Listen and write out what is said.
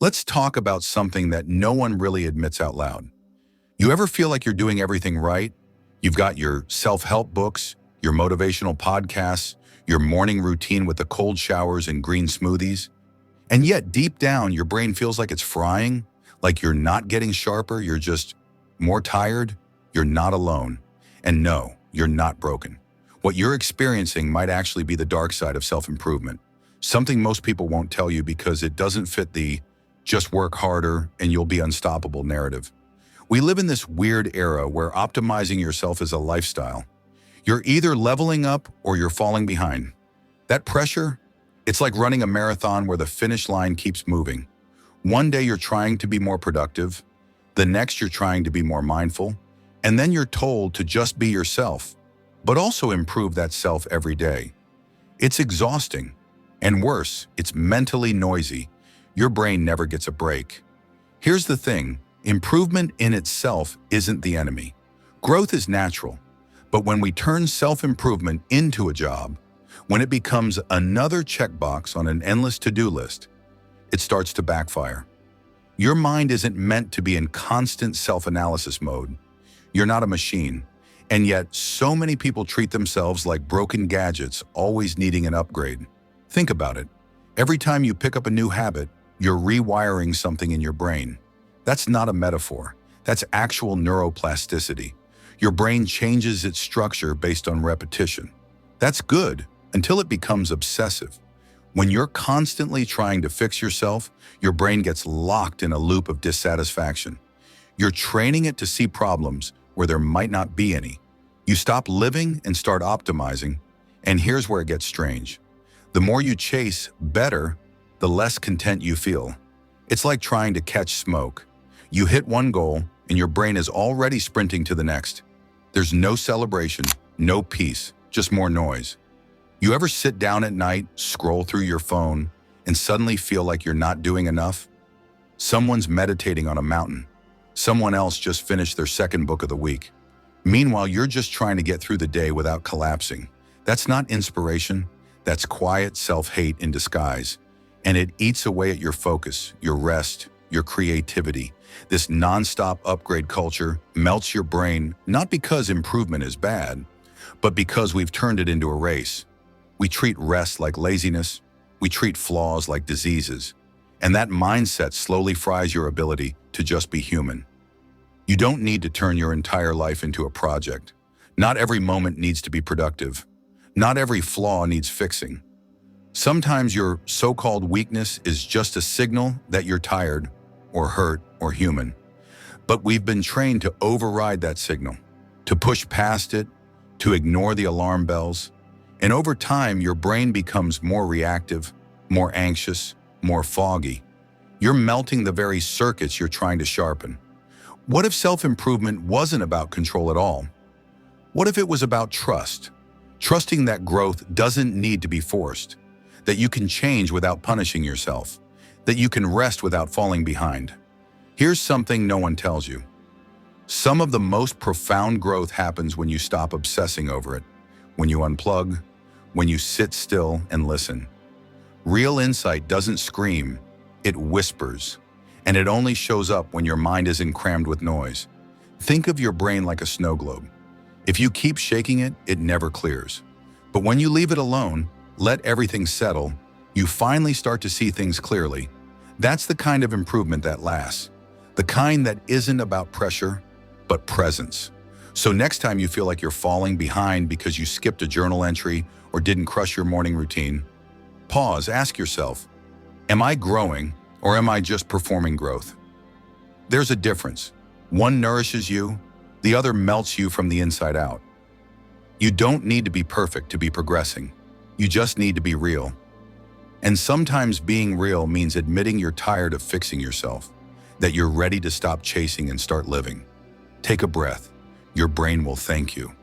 Let's talk about something that no one really admits out loud. You ever feel like you're doing everything right? You've got your self-help books, your motivational podcasts, your morning routine with the cold showers and green smoothies, and yet deep down your brain feels like it's frying, like you're not getting sharper, you're just more tired. You're not alone. And no, you're not broken. What you're experiencing might actually be the dark side of self-improvement, something most people won't tell you because it doesn't fit the just work harder and you'll be unstoppable narrative. We live in this weird era where optimizing yourself is a lifestyle. You're either leveling up or you're falling behind. That pressure, it's like running a marathon where the finish line keeps moving. One day you're trying to be more productive, the next you're trying to be more mindful, and then you're told to just be yourself, but also improve that self every day. It's exhausting. And worse, it's mentally noisy. Your brain never gets a break. Here's the thing, improvement in itself isn't the enemy. Growth is natural, but when we turn self-improvement into a job, when it becomes another checkbox on an endless to-do list, it starts to backfire. Your mind isn't meant to be in constant self-analysis mode. You're not a machine, and yet so many people treat themselves like broken gadgets always needing an upgrade. Think about it. Every time you pick up a new habit, you're rewiring something in your brain. That's not a metaphor. That's actual neuroplasticity. Your brain changes its structure based on repetition. That's good until it becomes obsessive. When you're constantly trying to fix yourself, your brain gets locked in a loop of dissatisfaction. You're training it to see problems where there might not be any. You stop living and start optimizing, and here's where it gets strange. The more you chase better, the less content you feel. It's like trying to catch smoke. You hit one goal, and your brain is already sprinting to the next. There's no celebration, no peace, just more noise. You ever sit down at night, scroll through your phone, and suddenly feel like you're not doing enough? Someone's meditating on a mountain. Someone else just finished their second book of the week. Meanwhile, you're just trying to get through the day without collapsing. That's not inspiration. That's quiet self-hate in disguise. And it eats away at your focus, your rest, your creativity. This non-stop upgrade culture melts your brain, not because improvement is bad, but because we've turned it into a race. We treat rest like laziness. We treat flaws like diseases. And that mindset slowly fries your ability to just be human. You don't need to turn your entire life into a project. Not every moment needs to be productive. Not every flaw needs fixing. Sometimes your so-called weakness is just a signal that you're tired or hurt or human. But we've been trained to override that signal, to push past it, to ignore the alarm bells. And over time, your brain becomes more reactive, more anxious, more foggy. You're melting the very circuits you're trying to sharpen. What if self-improvement wasn't about control at all? What if it was about trust? Trusting that growth doesn't need to be forced, that you can change without punishing yourself, that you can rest without falling behind. Here's something no one tells you. Some of the most profound growth happens when you stop obsessing over it, when you unplug, when you sit still and listen. Real insight doesn't scream, it whispers, and it only shows up when your mind isn't crammed with noise. Think of your brain like a snow globe. If you keep shaking it, it never clears. But when you leave it alone, let everything settle, you finally start to see things clearly. That's the kind of improvement that lasts. The kind that isn't about pressure, but presence. So next time you feel like you're falling behind because you skipped a journal entry or didn't crush your morning routine, pause, ask yourself, am I growing or am I just performing growth? There's a difference. One nourishes you, the other melts you from the inside out. You don't need to be perfect to be progressing. You just need to be real. And sometimes being real means admitting you're tired of fixing yourself, that you're ready to stop chasing and start living. Take a breath. Your brain will thank you.